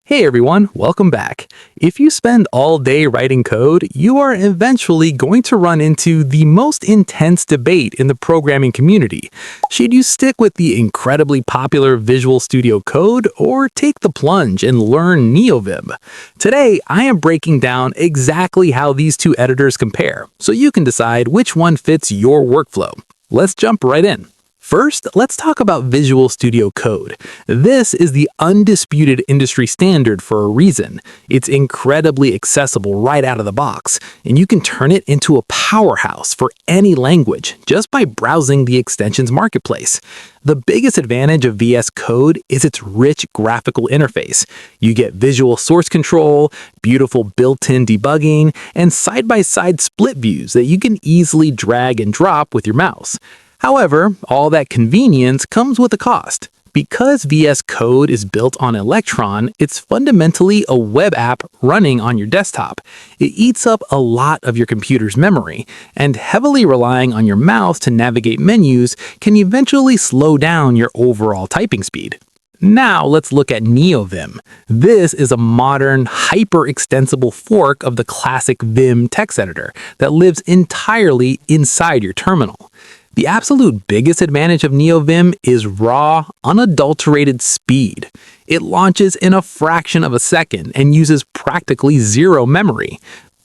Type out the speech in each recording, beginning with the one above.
Hey everyone, welcome back. If you spend all day writing code, you are eventually going to run into the most intense debate in the programming community. Should you stick with the incredibly popular Visual Studio Code or take the plunge and learn Neovim? Today, I am breaking down exactly how these two editors compare, so you can decide which one fits your workflow. Let's jump right in. First, let's talk about Visual Studio Code. This is the undisputed industry standard for a reason. It's incredibly accessible right out of the box, and you can turn it into a powerhouse for any language just by browsing the extensions marketplace. The biggest advantage of VS Code is its rich graphical interface. You get visual source control, beautiful built-in debugging, and side-by-side split views that you can easily drag and drop with your mouse. However, all that convenience comes with a cost. Because VS Code is built on Electron, it's fundamentally a web app running on your desktop. It eats up a lot of your computer's memory, and heavily relying on your mouse to navigate menus can eventually slow down your overall typing speed. Now let's look at Neovim. This is a modern, hyper-extensible fork of the classic Vim text editor that lives entirely inside your terminal. The absolute biggest advantage of Neovim is raw, unadulterated speed. It launches in a fraction of a second and uses practically zero memory.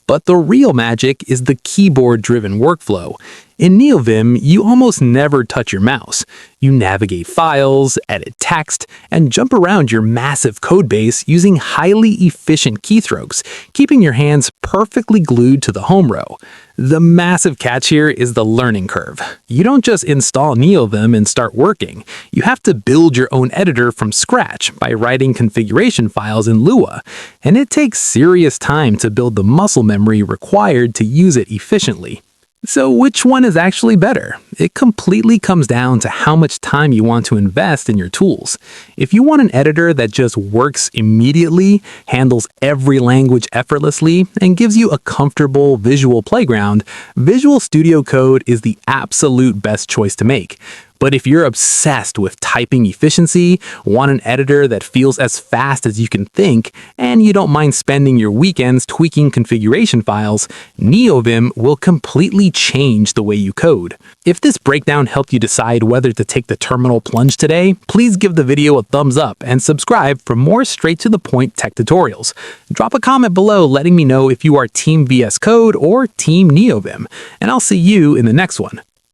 But the real magic is the keyboard-driven workflow. In Neovim, you almost never touch your mouse. You navigate files, edit text, and jump around your massive codebase using highly efficient keystrokes, keeping your hands perfectly glued to the home row. The massive catch here is the learning curve. You don't just install Neovim and start working. You have to build your own editor from scratch by writing configuration files in Lua, and it takes serious time to build the muscle memory required to use it efficiently. So which one is actually better? It completely comes down to how much time you want to invest in your tools. If you want an editor that just works immediately, handles every language effortlessly, and gives you a comfortable visual playground, Visual Studio Code is the absolute best choice to make. But if you're obsessed with typing efficiency, want an editor that feels as fast as you can think, and you don't mind spending your weekends tweaking configuration files, Neovim will completely change the way you code. If this breakdown helped you decide whether to take the terminal plunge today, please give the video a thumbs up and subscribe for more straight-to-the-point tech tutorials. Drop a comment below letting me know if you are Team VS Code or Team Neovim, and I'll see you in the next one.